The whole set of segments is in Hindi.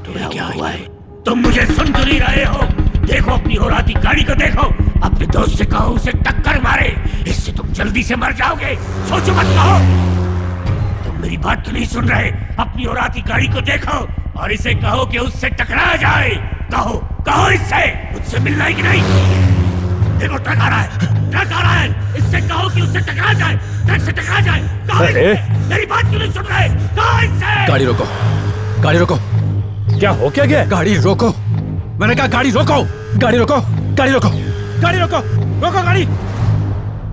तुम्हें क्या हुआ है? तुम मुझे सुन तो नहीं रहे हो? देखो अपनी होराती गाड़ी को देखो। अपने दोस्त से कहो उसे टक्कर मारे, इससे तुम जल्दी से मर जाओगे। सोचो मत कहो। तुम मेरी बात क्यों नहीं सुन रहे? अपनी होराती गाड़ी को देखो और इसे कहो कि उससे टकरा जाए। कहो कहो इससे, मुझसे मिलना है कि नहीं? देखो ट्रक आ रहा है, ट्रक आ रहा है। इससे कहो कि उससे टकरा जाए, ट्रक से टकरा जाए। कहो मेरी बात क्यों नहीं सुन रहे? कहो इससे। गाड़ी रोको, गाड़ी रोको। क्या हो क्या गया? गाड़ी रोको, मैंने कहा गाड़ी रोको। गाड़ी रोको, गाड़ी रोको, गाड़ी रोको, रोको गाड़ी।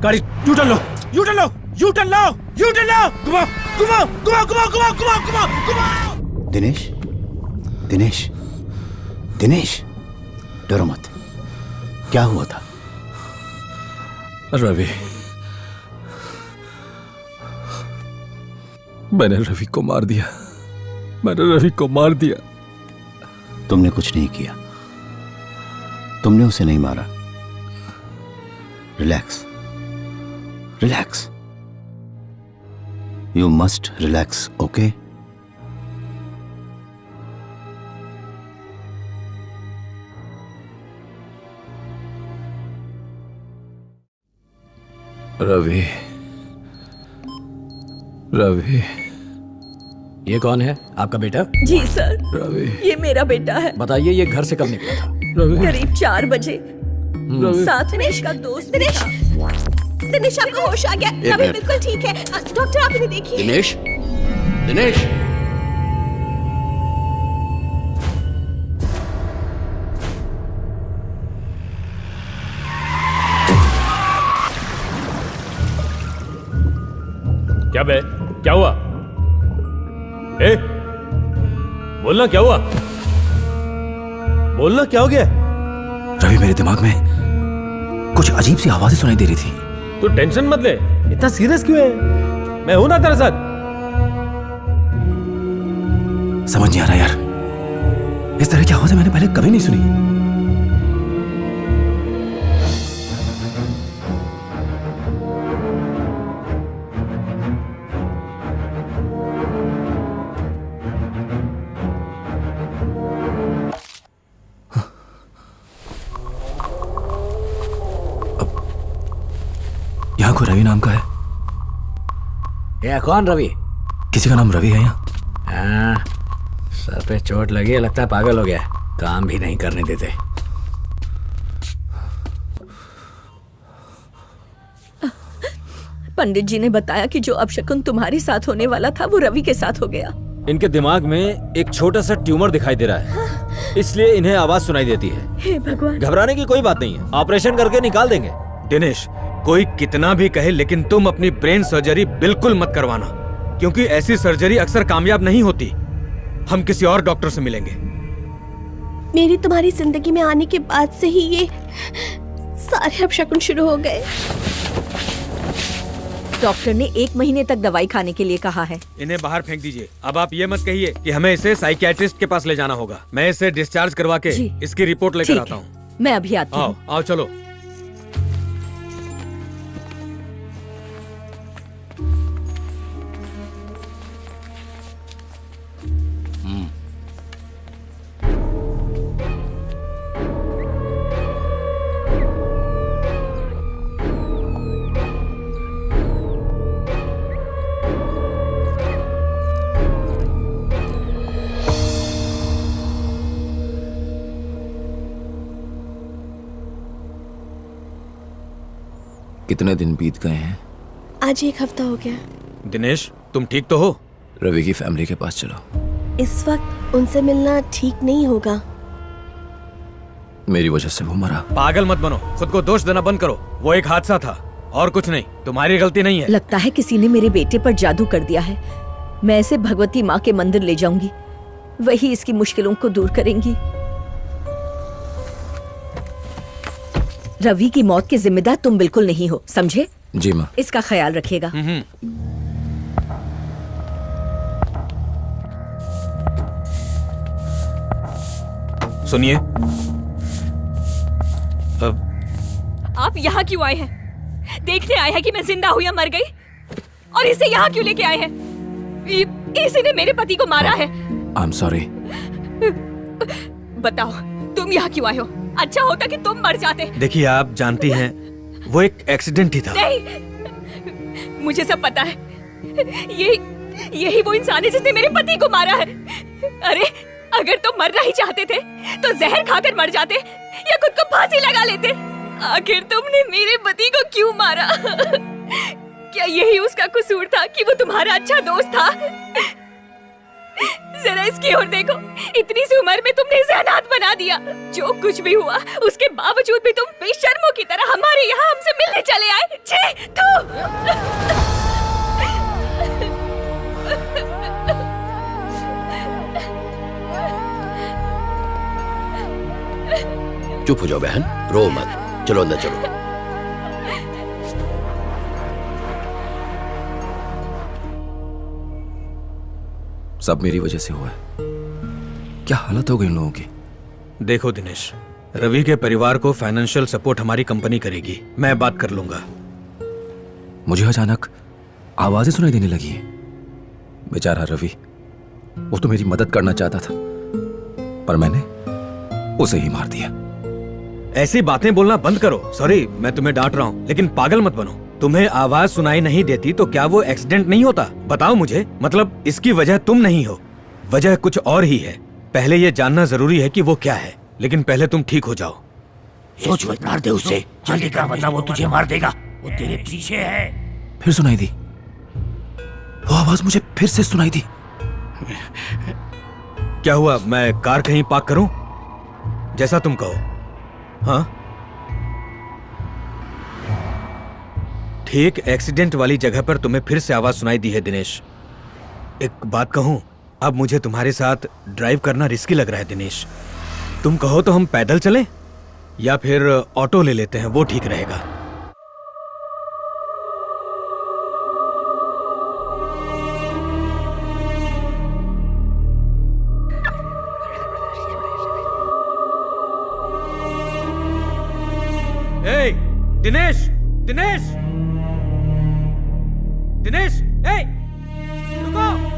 गाड़ी यू टर्न लो, यू टर्न लो, यू टर्न लो, यू टर्न लो। घुमाओ घुमाओ घुमाओ घुमाओ घुमाओ घुमाओ घुमाओ घुमाओ। दिनेश, दिनेश, दिनेश, डरो मत। क्या हुआ था? रवि, मैंने रवि को मार दिया। मैंने रवि को मार दिया। तुमने कुछ नहीं किया, तुमने उसे नहीं मारा। Relax, relax. You must relax, okay? Ravi, Ravi. ये कौन है? आपका बेटा? जी सर, रवि, ये मेरा बेटा है। बताइए ये घर से कब निकला था? रवि, करीब 4 बजे। रवि। साथ में इसका दोस्त दिनेश। दिनेश आपको होश आ गया? रवि बिल्कुल ठीक है। डॉक्टर आप इन्हें देखिए। दिनेश, दिनेश। क्या बे? क्या हुआ? ए, बोलना क्या हुआ? बोलना क्या हो गया? रवि, मेरे दिमाग में कुछ अजीब सी आवाजें सुनाई दे रही थी। तू टेंशन मत ले। इतना सीरियस क्यों है? मैं हूं ना तेरे साथ। समझ नहीं आ रहा यार, इस तरह की आवाजें मैंने पहले कभी नहीं सुनी। यहाँ कोई रवि नाम का है? ये कौन रवि? किसी का नाम रवि है यहाँ? हाँ, सर पे चोट लगी है, लगता है पागल हो गया। काम भी नहीं करने देते। पंडित जी ने बताया कि जो अपशकुन तुम्हारे साथ होने वाला था वो रवि के साथ हो गया। इनके दिमाग में एक छोटा सा ट्यूमर दिखाई दे रहा है, इसलिए इन्हें आवाज सुनाई देती है। हे भगवान। घबराने की कोई बात नहीं है, ऑपरेशन करके निकाल देंगे। दिनेश, कोई कितना भी कहे लेकिन तुम अपनी ब्रेन सर्जरी बिल्कुल मत करवाना, क्योंकि ऐसी सर्जरी अक्सर कामयाब नहीं होती। हम किसी और डॉक्टर से मिलेंगे। मेरी तुम्हारी जिंदगी में आने के बाद से ही ये सारे अपशकुन शुरू हो गए। डॉक्टर ने 1 महीने तक दवाई खाने के लिए कहा है। इन्हें बाहर फेंक दीजिए। अब आप ये मत कहिए कि हमें इसे साइकियाट्रिस्ट के पास ले जाना होगा। मैं इसे डिस्चार्ज करवा के इसकी रिपोर्ट लेकर आता हूँ। मैं अभी आती हूँ। आओ आओ चलो। कितने दिन बीत गए हैं? आज 1 हफ्ता हो गया। दिनेश, तुम ठीक तो हो? रवि की फैमिली के पास चलो। इस वक्त उनसे मिलना ठीक नहीं होगा। मेरी वजह से वो मरा। पागल मत बनो, खुद को दोष देना बंद करो। वो एक हादसा था और कुछ नहीं, तुम्हारी गलती नहीं है। लगता है किसी ने मेरे बेटे पर जादू कर दिया है। मैं इसे भगवती माँ के मंदिर ले जाऊंगी, वही इसकी मुश्किलों को दूर करेंगी। रवि की मौत के जिम्मेदार तुम बिल्कुल नहीं हो, समझे? जी माँ। इसका ख्याल रखिएगा। सुनिए, आप यहाँ क्यों आए हैं? देखने आए हैं कि मैं जिंदा हूँ या मर गई? और इसे यहाँ क्यों लेके आए हैं? इसी ने मेरे पति को मारा है। I'm sorry। बताओ तुम यहाँ क्यों आए हो? अच्छा होता कि तुम मर जाते। देखिए, आप जानती हैं वो एक एक्सीडेंट ही था। नहीं, मुझे सब पता है। यही वो इंसान है जिसने मेरे पति को मारा है। अरे अगर तुम मरना ही चाहते थे तो जहर खाकर मर जाते या खुद को फांसी लगा लेते। आखिर तुमने मेरे पति को क्यों मारा? क्या यही उसका कसूर था कि वो तुम्हारा अच्छा दोस्त था? जरा इसकी ओर देखो, इतनी सी उम्र में तुमने इसे अनाथ बना दिया। जो कुछ भी हुआ उसके बावजूद भी तुम बेशर्मों की तरह हमारे यहाँ हमसे मिलने चले आए। छी, थू। चुप हो जाओ बहन, रो मत, चलो अंदर चलो। सब मेरी वजह से हुआ है। क्या हालत हो गई इन लोगों की। देखो दिनेश, रवि के परिवार को फाइनेंशियल सपोर्ट हमारी कंपनी करेगी, मैं बात कर लूंगा। मुझे अचानक आवाजें सुनाई देने लगी है। बेचारा रवि, वो तो मेरी मदद करना चाहता था, पर मैंने उसे ही मार दिया। ऐसी बातें बोलना बंद करो। सॉरी, मैं तुम्हें डांट रहा हूँ, लेकिन पागल मत बनो। तुम्हें आवाज सुनाई नहीं देती तो क्या वो एक्सीडेंट नहीं होता? बताओ मुझे। मतलब इसकी वजह तुम नहीं हो, वजह कुछ और ही है। पहले ये जानना जरूरी है कि वो क्या है, लेकिन पहले तुम ठीक हो जाओ। सोच मत, मार दे उसे, जल्दी कर वरना वो तुझे मार देगा। वो तेरे पीछे है। फिर सुनाई दी वो आवाज, मुझे फिर से सुनाई दी। क्या हुआ, मैं कार कहीं पार्क करूं? जैसा तुम कहो। हाँ ठीक, एक्सीडेंट वाली जगह पर तुम्हें फिर से आवाज सुनाई दी है दिनेश। एक बात कहूं, अब मुझे तुम्हारे साथ ड्राइव करना रिस्की लग रहा है दिनेश। तुम कहो तो हम पैदल चलें या फिर ऑटो ले लेते हैं, वो ठीक रहेगा। ए, दिनेश, दिनेश, दिनेश, ए, रुको।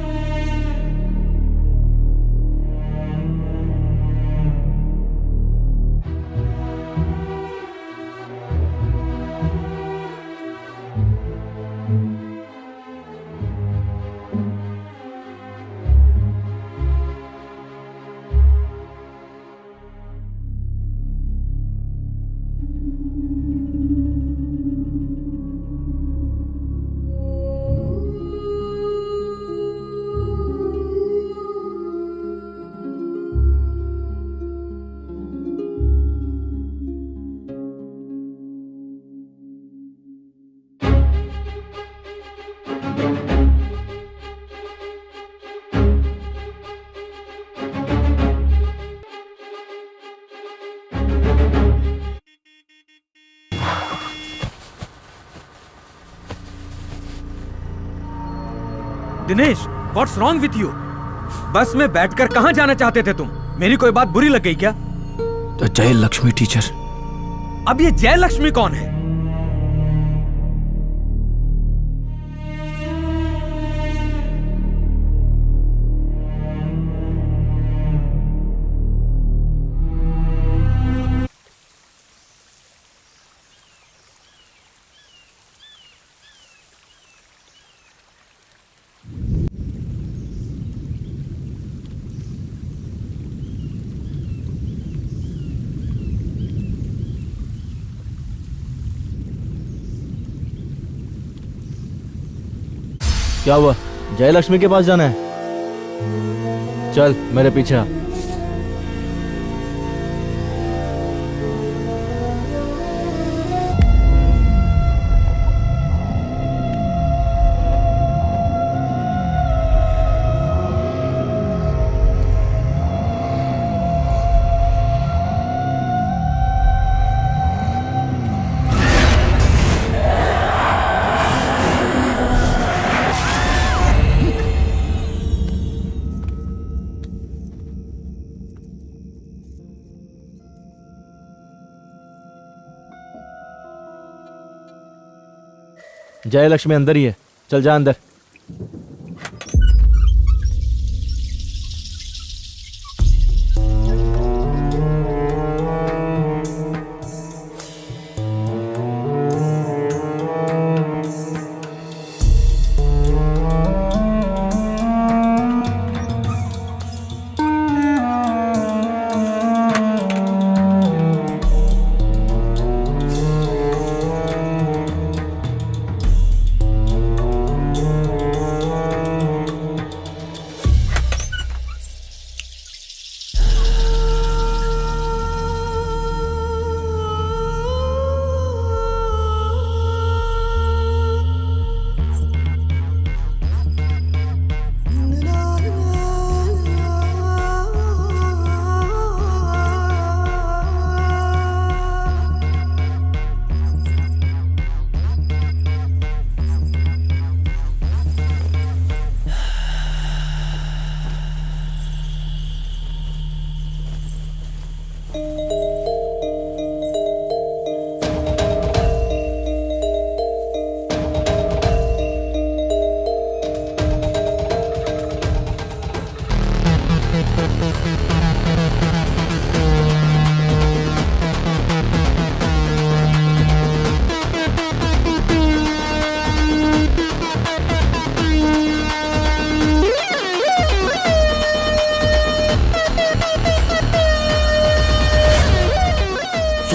Dinesh, what's wrong with you? बस में बैठकर कहां जाना चाहते थे तुम? मेरी कोई बात बुरी लग गई क्या? तो जय लक्ष्मी टीचर। अब ये जय लक्ष्मी कौन है? क्या हुआ? जयलक्ष्मी के पास जाना है? चल मेरे पीछे आ। जयलक्ष्मी अंदर ही है, चल जा अंदर।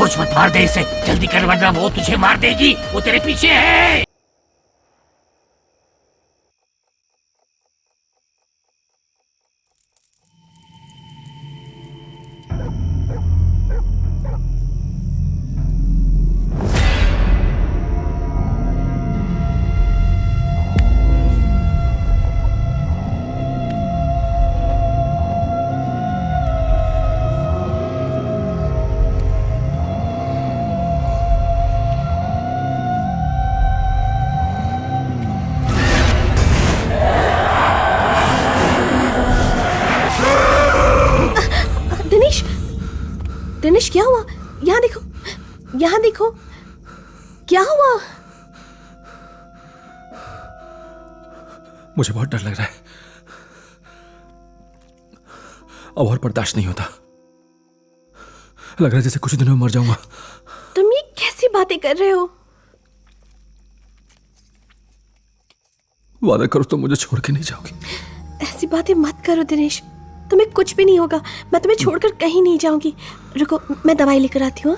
सोच मत, मार दे इसे, जल्दी कर वरना वो तुझे मार देगी, वो तेरे पीछे है। दिनेश, दिनेश क्या हुआ? यहाँ देखो, यहाँ देखो, क्या हुआ? मुझे बहुत डर लग रहा है। अब और बर्दाश्त नहीं होता। लग रहा है जैसे कुछ दिनों में मर जाऊंगा। तुम ये कैसी बातें कर रहे हो? वादा करो तुम मुझे छोड़ के नहीं जाओगी। ऐसी बातें मत करो दिनेश, तुम्हें कुछ भी नहीं होगा। मैं तुम्हें छोड़कर कहीं नहीं जाऊंगी। रुको, मैं दवाई लेकर आती हूँ।